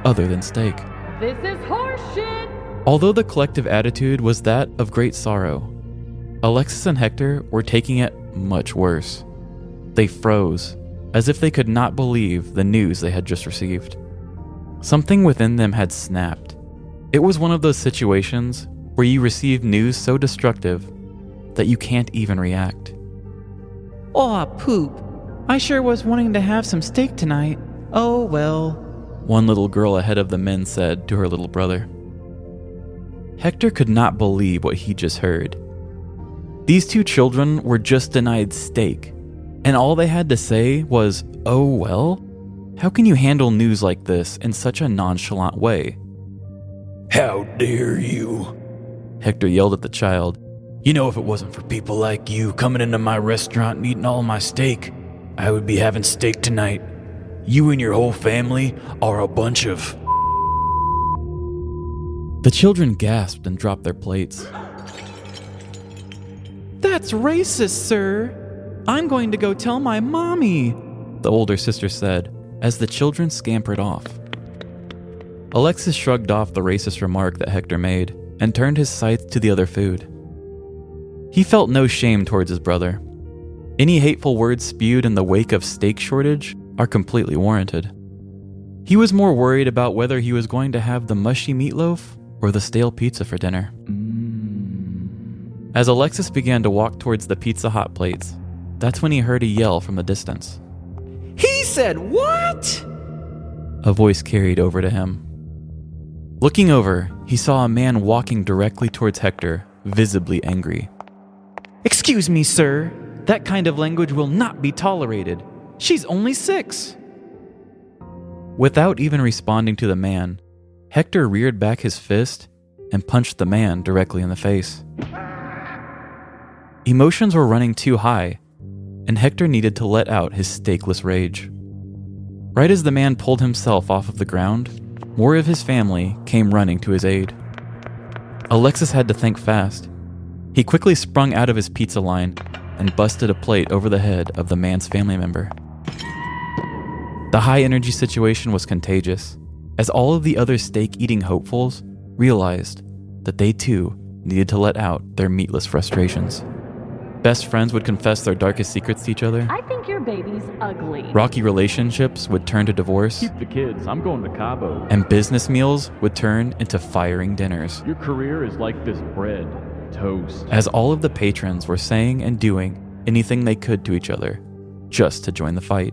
other than steak. This is horseshit! Although the collective attitude was that of great sorrow, Alexis and Hector were taking it much worse. They froze, as if they could not believe the news they had just received. Something within them had snapped. It was one of those situations where you receive news so destructive that you can't even react. Aw, poop. I sure was wanting to have some steak tonight. Oh, well. One little girl ahead of the men said to her little brother. Hector could not believe what he just heard. These two children were just denied steak, and all they had to say was, "Oh well? How can you handle news like this in such a nonchalant way?" how dare you? Hector yelled at the child. You know, if it wasn't for people like you coming into my restaurant and eating all my steak, I would be having steak tonight. You and your whole family are a bunch of... The children gasped and dropped their plates. That's racist, sir. I'm going to go tell my mommy, the older sister said, as the children scampered off. Alexis shrugged off the racist remark that Hector made and turned his sights to the other food. He felt no shame towards his brother. Any hateful words spewed in the wake of steak shortage are completely warranted. He was more worried about whether he was going to have the mushy meatloaf or the stale pizza for dinner. As Alexis began to walk towards the Pizza Hut plates, that's when he heard a yell from the distance. He said what? A voice carried over to him. Looking over, he saw a man walking directly towards Hector, visibly angry. Excuse me, sir. That kind of language will not be tolerated. She's only 6. Without even responding to the man, Hector reared back his fist and punched the man directly in the face. Emotions were running too high, and Hector needed to let out his stakeless rage. Right as the man pulled himself off of the ground, more of his family came running to his aid. Alexis had to think fast. He quickly sprung out of his pizza line and busted a plate over the head of the man's family member. The high-energy situation was contagious, as all of the other steak-eating hopefuls realized that they too needed to let out their meatless frustrations. Best friends would confess their darkest secrets to each other. I think your baby's ugly. Rocky relationships would turn to divorce. Keep the kids. I'm going to Cabo. And business meals would turn into firing dinners. Your career is like this bread. Toast. As all of the patrons were saying and doing anything they could to each other just to join the fight.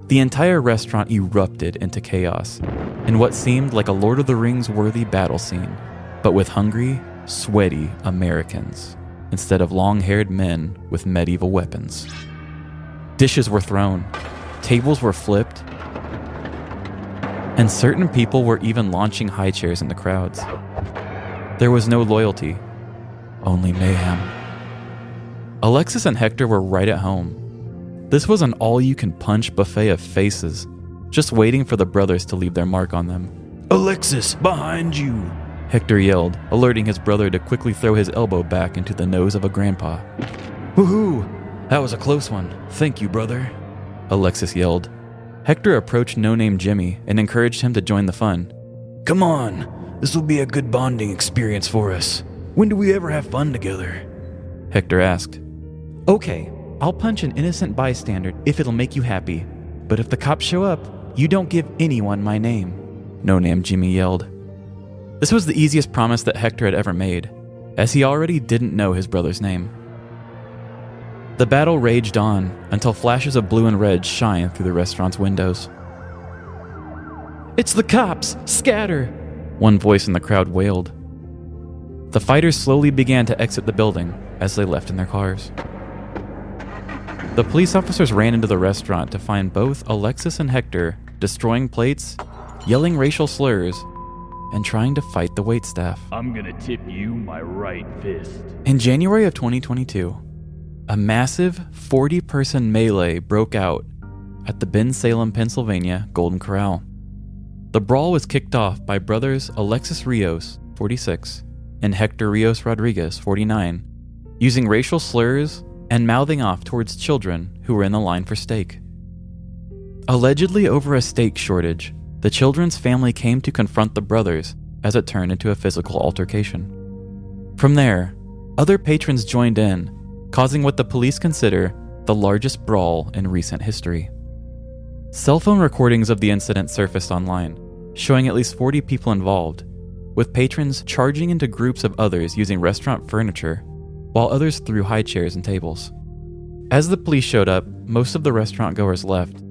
The entire restaurant erupted into chaos in what seemed like a Lord of the Rings worthy battle scene. but with hungry, sweaty Americans instead of long-haired men with medieval weapons. Dishes were thrown, tables were flipped, and certain people were even launching high chairs into crowds. There was no loyalty, only mayhem. Alexis and Hector were right at home. This was an all-you-can-punch buffet of faces, just waiting for the brothers to leave their mark on them. Alexis, behind you! Hector yelled, alerting his brother to quickly throw his elbow back into the nose of a grandpa. Woohoo! That was a close one. Thank you, brother. Alexis yelled. Hector approached no-name Jimmy and encouraged him to join the fun. Come on, this will be a good bonding experience for us. When do we ever have fun together? Hector asked. Okay, I'll punch an innocent bystander if it'll make you happy. But if the cops show up, you don't give anyone my name. No-name Jimmy yelled. This was the easiest promise that Hector had ever made, as he already didn't know his brother's name. The battle raged on until flashes of blue and red shined through the restaurant's windows. It's the cops! Scatter! One voice in the crowd wailed. The fighters slowly began to exit the building as they left in their cars. The police officers ran into the restaurant to find both Alexis and Hector destroying plates, yelling racial slurs, and trying to fight the waitstaff. I'm gonna tip you my right fist. In January of 2022, a massive 40-person melee broke out at the Bensalem, Pennsylvania Golden Corral. The brawl was kicked off by brothers Alexis Rios, 46, and Hector Rios Rodriguez, 49, using racial slurs and mouthing off towards children who were in the line for steak. Allegedly over a steak shortage, the children's family came to confront the brothers as it turned into a physical altercation. From there, other patrons joined in, causing what the police consider the largest brawl in recent history. Cell phone recordings of the incident surfaced online, showing at least 40 people involved, with patrons charging into groups of others using restaurant furniture, while others threw high chairs and tables. As the police showed up, most of the restaurant goers left,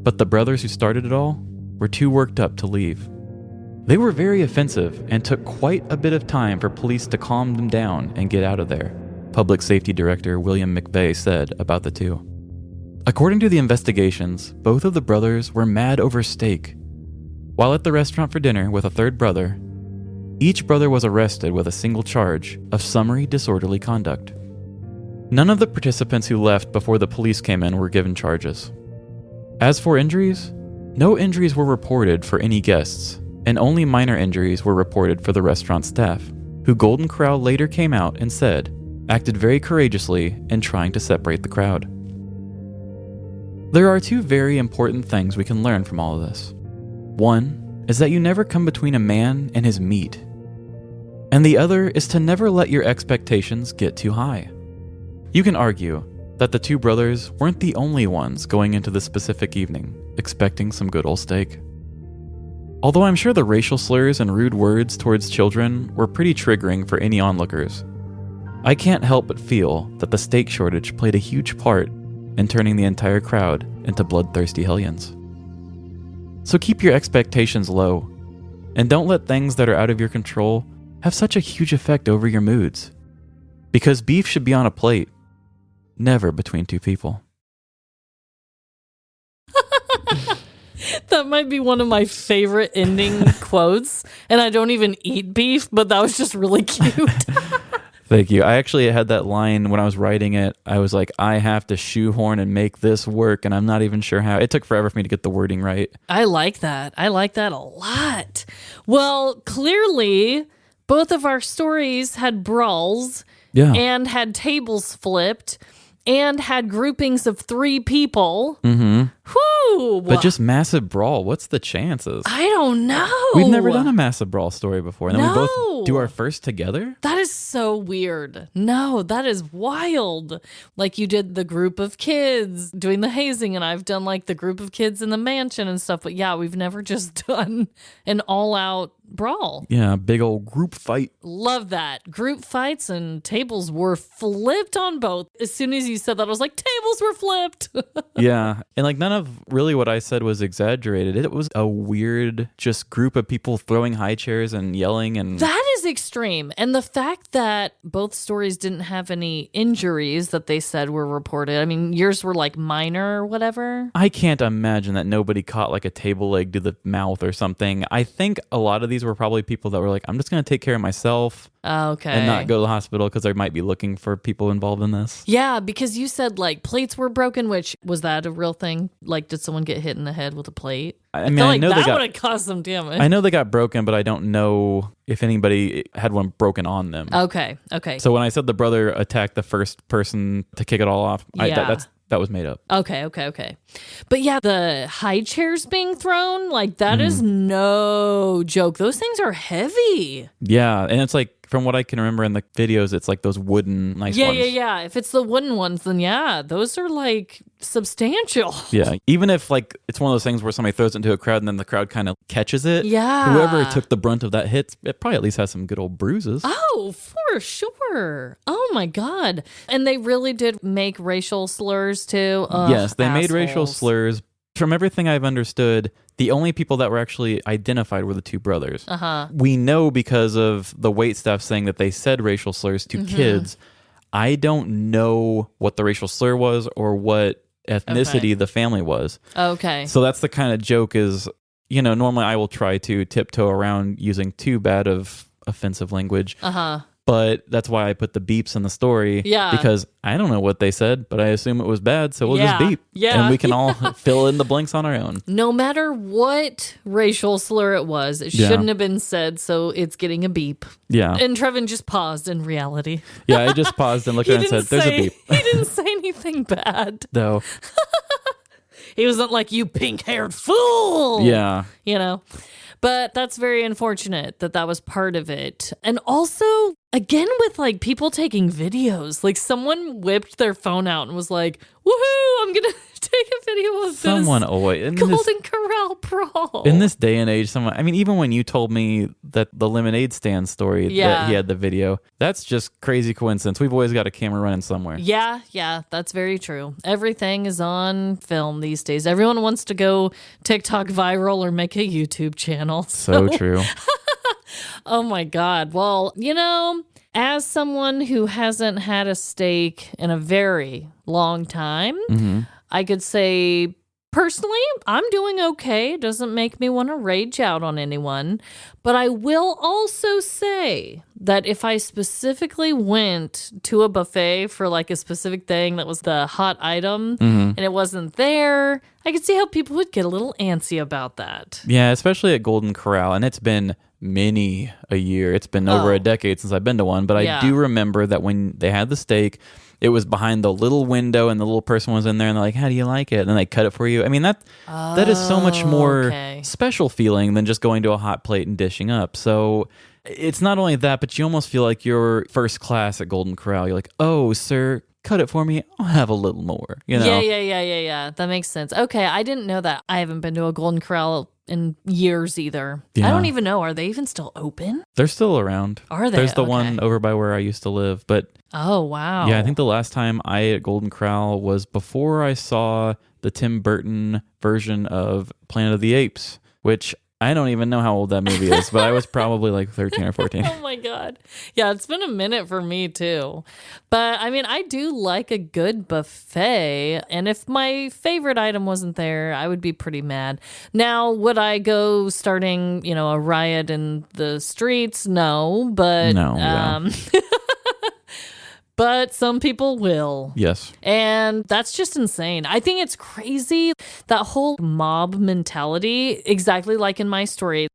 but the brothers who started it all were too worked up to leave. They were very offensive and took quite a bit of time for police to calm them down and get out of there, Public Safety Director William McVeigh said about the two. According to the investigations, both of the brothers were mad over steak. While at the restaurant for dinner with a third brother, each brother was arrested with a single charge of summary disorderly conduct. None of the participants who left before the police came in were given charges. As for injuries, no injuries were reported for any guests, and only minor injuries were reported for the restaurant staff, who Golden Corral later came out and said acted very courageously in trying to separate the crowd. There are two very important things we can learn from all of this. One is that you never come between a man and his meat, and the other is to never let your expectations get too high. You can argue that the two brothers weren't the only ones going into this specific evening expecting some good old steak. Although I'm sure the racial slurs and rude words towards children were pretty triggering for any onlookers, I can't help but feel that the steak shortage played a huge part in turning the entire crowd into bloodthirsty hellions. So keep your expectations low, and don't let things that are out of your control have such a huge effect over your moods. Because beef should be on a plate, never between two people. That might be one of my favorite ending quotes, and I don't even eat beef, but that was just really cute. Thank you. I actually had that line when I was writing it. I was like, I have to shoehorn and make this work, and I'm not even sure how. It took forever for me to get the wording right. I like that. I like that a lot. Well, clearly, both of our stories had brawls and had tables flipped and had groupings of 3 people. Mm-hmm. Whew! But just massive brawl, what's the chances? I don't know. We've never done a massive brawl story before. And then we both do our first together? That is so weird. No, that is wild. Like you did the group of kids doing the hazing, and I've done like the group of kids in the mansion and stuff. But yeah, we've never just done an all-out brawl. Yeah, big old group fight. Love that. Group fights and tables were flipped on both. As soon as you said that, I was like, tables were flipped. Yeah. And like none of really what I said was exaggerated. It was a weird just group of people throwing high chairs and yelling. And that is extreme. And the fact that both stories didn't have any injuries that they said were reported. I mean, yours were like minor or whatever. I can't imagine that nobody caught like a table leg to the mouth or something. I think a lot of these were probably people that were like, I'm just going to take care of myself. Okay. And not go to the hospital because they might be looking for people involved in this. Yeah, because you said like plates were broken, which was that a real thing? Like, did someone get hit in the head with a plate? I mean, feel I like know that they got, would have caused some damage. I know they got broken, but I don't know if anybody had one broken on them. Okay. So when I said the brother attacked the first person to kick it all off, that was made up. Okay. But yeah, the high chairs being thrown, like that is no joke. Those things are heavy. Yeah, and it's like, from what I can remember in the videos, it's like those wooden nice ones. Yeah. If it's the wooden ones, then yeah, those are like substantial. Yeah, even if like it's one of those things where somebody throws it into a crowd and then the crowd kind of catches it. Yeah. Whoever took the brunt of that hit, it probably at least has some good old bruises. Oh, for sure. Oh my God. And they really did make racial slurs too. Ugh, yes, they made racial assholes. slurs. From everything I've understood, the only people that were actually identified were the two brothers. We know because of the wait staff saying that they said racial slurs to kids. I don't know what the racial slur was or what ethnicity the family was. Okay. So that's the kind of joke is, normally I will try to tiptoe around using too bad of offensive language. But that's why I put the beeps in the story. Yeah. Because I don't know what they said, but I assume it was bad, so we'll just beep. Yeah. And we can all fill in the blanks on our own. No matter what racial slur it was, it shouldn't have been said, so it's getting a beep. Yeah. And Trevin just paused in reality. Yeah, I just paused and looked at it and said, there's a beep. He didn't say anything bad. Though. He wasn't like, you pink-haired fool. Yeah. But that's very unfortunate that was part of it. And also, again, with like people taking videos, like someone whipped their phone out and was like, woohoo, I'm going to take a video of Someone this always. Golden Corral brawl. In this day and age, even when you told me that the lemonade stand story that he had the video, that's just crazy coincidence. We've always got a camera running somewhere. Yeah, that's very true. Everything is on film these days. Everyone wants to go TikTok viral or make a YouTube channel. So true. Oh my God. Well, as someone who hasn't had a steak in a very long time, I could say personally, I'm doing okay. It doesn't make me want to rage out on anyone. But I will also say that if I specifically went to a buffet for like a specific thing that was the hot item and it wasn't there, I could see how people would get a little antsy about that. Yeah, especially at Golden Corral. And it's been many a year. It's been over a decade since I've been to one. But I do remember that when they had the steak, it was behind the little window and the little person was in there and they're like, how do you like it? And they cut it for you. I mean, that is so much more special feeling than just going to a hot plate and dishing up. So it's not only that, but you almost feel like you're first class at Golden Corral. You're like, oh, sir, cut it for me. I'll have a little more. Yeah. That makes sense. Okay, I didn't know that. I haven't been to a Golden Corral in years either. Yeah. I don't even know. Are they even still open? They're still around. Are they? There's the one over by where I used to live. But oh, wow. yeah, I think the last time I ate at Golden Corral was before I saw the Tim Burton version of Planet of the Apes, which I don't even know how old that movie is, but I was probably like 13 or 14. Oh my God. Yeah, it's been a minute for me too. But I mean, I do like a good buffet. And if my favorite item wasn't there, I would be pretty mad. Now, would I go starting, a riot in the streets? No, but but some people will. Yes. And that's just insane. I think it's crazy, that whole mob mentality, exactly like in my story.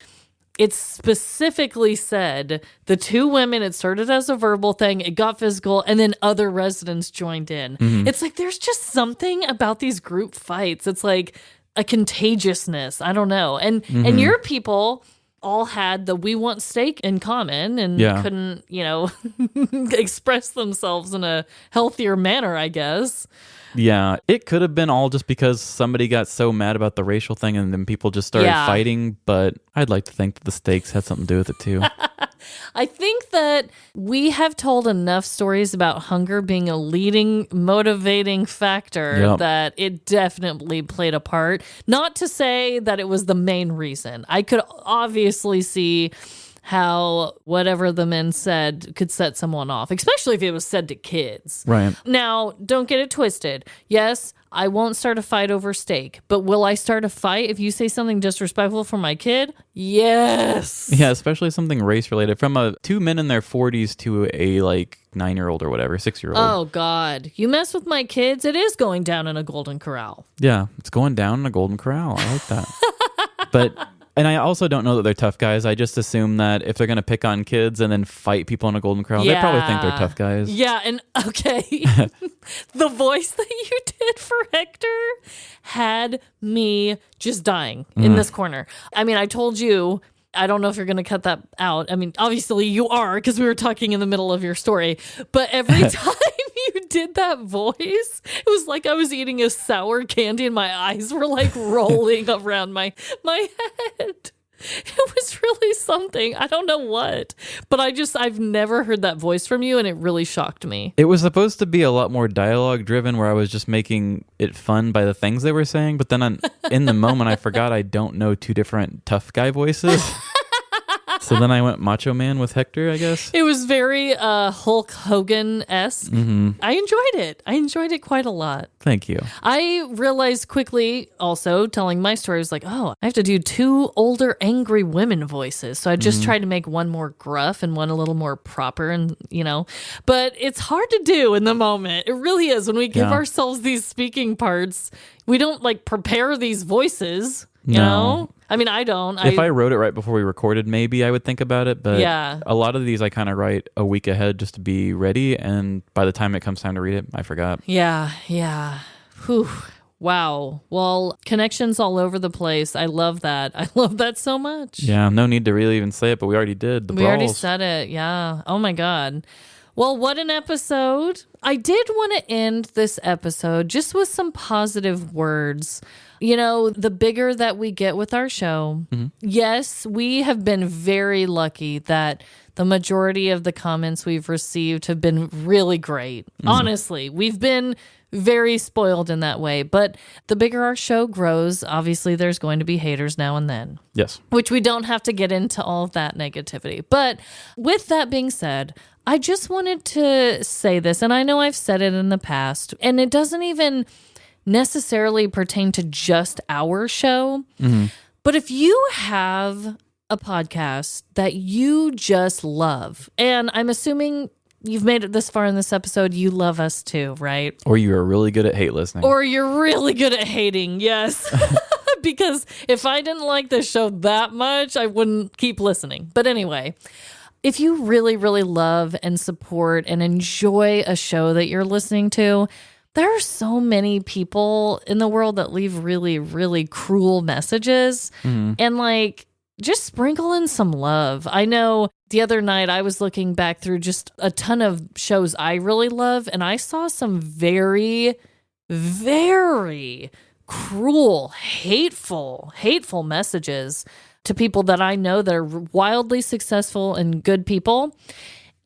It specifically said the two women, it started as a verbal thing, it got physical, and then other residents joined in. It's like there's just something about these group fights. It's like a contagiousness. I don't know. And your people all had the we want steak in common and couldn't, express themselves in a healthier manner, I guess. Yeah, it could have been all just because somebody got so mad about the racial thing and then people just started fighting, but I'd like to think that the steaks had something to do with it too. I think that we have told enough stories about hunger being a leading motivating factor that it definitely played a part. Not to say that it was the main reason. I could obviously see how whatever the men said could set someone off, especially if it was said to kids. Right. Now, don't get it twisted. Yes, I won't start a fight over steak, but will I start a fight if you say something disrespectful for my kid? Yes. Yeah, especially something race related from two men in their 40s to a like 9-year-old or whatever, 6-year-old. Oh, God. You mess with my kids, it is going down in a golden corral. Yeah, it's going down in a golden corral. I like that. But and I also don't know that they're tough guys. I just assume that if they're going to pick on kids and then fight people in a golden corral, they probably think they're tough guys. Yeah, and okay. The voice that you did for Hector had me just dying in this corner. I mean, I told you, I don't know if you're going to cut that out. I mean, obviously you are because we were talking in the middle of your story. But every time you did that voice, it was like I was eating a sour candy and my eyes were like rolling around my head. It was really something. I don't know what, but I've never heard that voice from you and it really shocked me. It was supposed to be a lot more dialogue driven where I was just making it fun by the things they were saying. But then in the moment, I forgot I don't know two different tough guy voices. So then I went Macho Man with Hector, I guess. It was very Hulk Hogan-esque. I enjoyed it quite a lot. Thank you. I realized quickly also telling my story, I was like, oh, I have to do 2 older angry women voices. So I just tried to make one more gruff and one a little more proper and, but it's hard to do in the moment. It really is. When we give ourselves these speaking parts, we don't like prepare these voices, you know? I mean, I don't. If I wrote it right before we recorded, maybe I would think about it. But a lot of these I kind of write a week ahead just to be ready. And by the time it comes time to read it, I forgot. Yeah. Whew. Wow. Well, connections all over the place. I love that. I love that so much. Yeah, no need to really even say it, but we already did. We already said it. Yeah. Oh, my God. Well, what an episode. I did want to end this episode just with some positive words. The bigger that we get with our show, yes, we have been very lucky that the majority of the comments we've received have been really great. Honestly, we've been very spoiled in that way. But the bigger our show grows, obviously there's going to be haters now and then. Yes. Which we don't have to get into all of that negativity. But with that being said, I just wanted to say this, and I know I've said it in the past, and it doesn't even necessarily pertain to just our show. But if you have a podcast that you just love, and I'm assuming you've made it this far in this episode, you love us too, right? Or you are really good at hate listening. Or you're really good at hating, yes. Because if I didn't like this show that much, I wouldn't keep listening. But anyway, if you really, really love and support and enjoy a show that you're listening to, there are so many people in the world that leave really, really cruel messages and just sprinkle in some love. I know the other night I was looking back through just a ton of shows I really love, and I saw some very, very cruel, hateful messages to people that I know that are wildly successful and good people.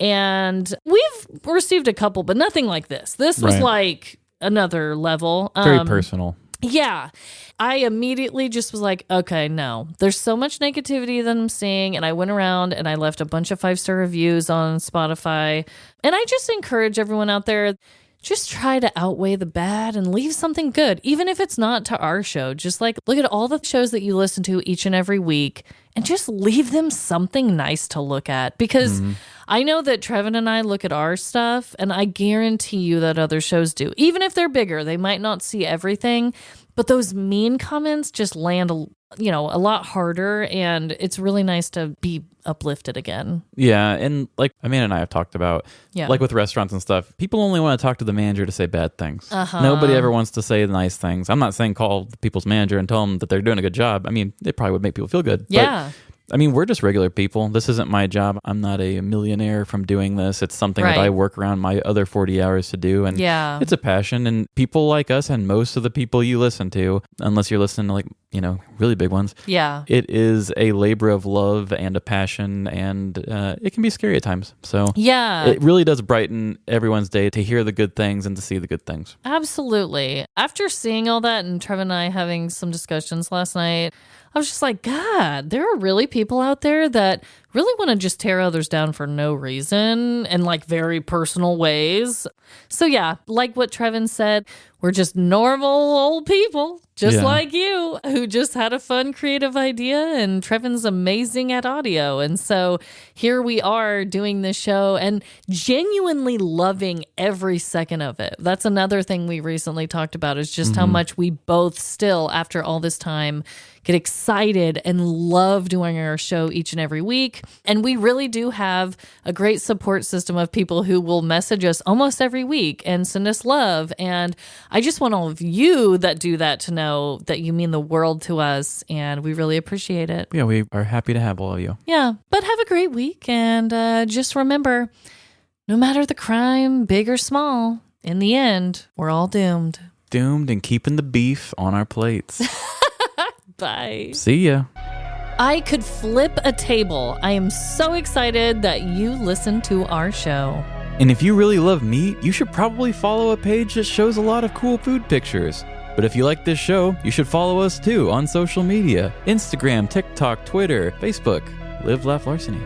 And we've received a couple, but nothing like this. This was like another level. Very personal. Yeah. I immediately just was like, okay, no. There's so much negativity that I'm seeing. And I went around and I left a bunch of 5-star reviews on Spotify. And I just encourage everyone out there, just try to outweigh the bad and leave something good, even if it's not to our show. Just look at all the shows that you listen to each and every week and just leave them something nice to look at. Because I know that Trevin and I look at our stuff, and I guarantee you that other shows do. Even if they're bigger, they might not see everything, but those mean comments just land a lot harder, and it's really nice to be uplifted again. Yeah, and like Amanda and I have talked about, like with restaurants and stuff, people only want to talk to the manager to say bad things. Nobody ever wants to say nice things. I'm not saying call the people's manager and tell them that they're doing a good job. I mean, it probably would make people feel good. Yeah. But I mean, we're just regular people. This isn't my job. I'm not a millionaire from doing this. It's something that I work around my other 40 hours to do. And it's a passion. And people like us and most of the people you listen to, unless you're listening to really big ones. Yeah. It is a labor of love and a passion, and it can be scary at times. So it really does brighten everyone's day to hear the good things and to see the good things. Absolutely. After seeing all that and Trevor and I having some discussions last night, I was just like, God, there are really people out there that really want to just tear others down for no reason and like very personal ways. So yeah, like what Trevin said, we're just normal old people, just like you, who just had a fun creative idea, and Trevin's amazing at audio. And so here we are doing this show and genuinely loving every second of it. That's another thing we recently talked about, is just how much we both still, after all this time, get excited and love doing our show each and every week. And we really do have a great support system of people who will message us almost every week and send us love. And I just want all of you that do that to know that you mean the world to us, and we really appreciate it. Yeah, we are happy to have all of you. Yeah, but have a great week, and just remember, no matter the crime, big or small, in the end, we're all doomed. Doomed and keeping the beef on our plates. Bye. See ya. I could flip a table. I am so excited that you listen to our show. And if you really love meat, you should probably follow a page that shows a lot of cool food pictures. But if you like this show, you should follow us too on social media: Instagram, TikTok, Twitter, Facebook. Live, Laugh, Larceny.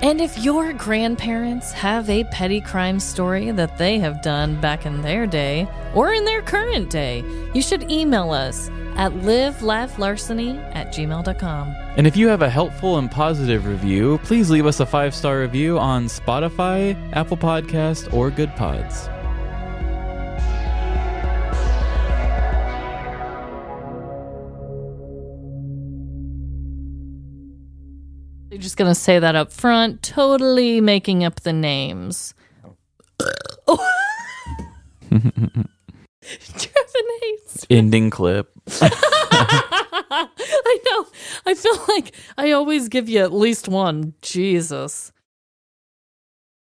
And if your grandparents have a petty crime story that they have done back in their day or in their current day, you should email us at livelaughlarceny@gmail.com. And if you have a helpful and positive review, please leave us a 5-star review on Spotify, Apple Podcasts, or Good Pods. You're just going to say that up front, totally making up the names. Oh. Trevin hates. Ending clip. I know. I feel like I always give you at least one. Jesus.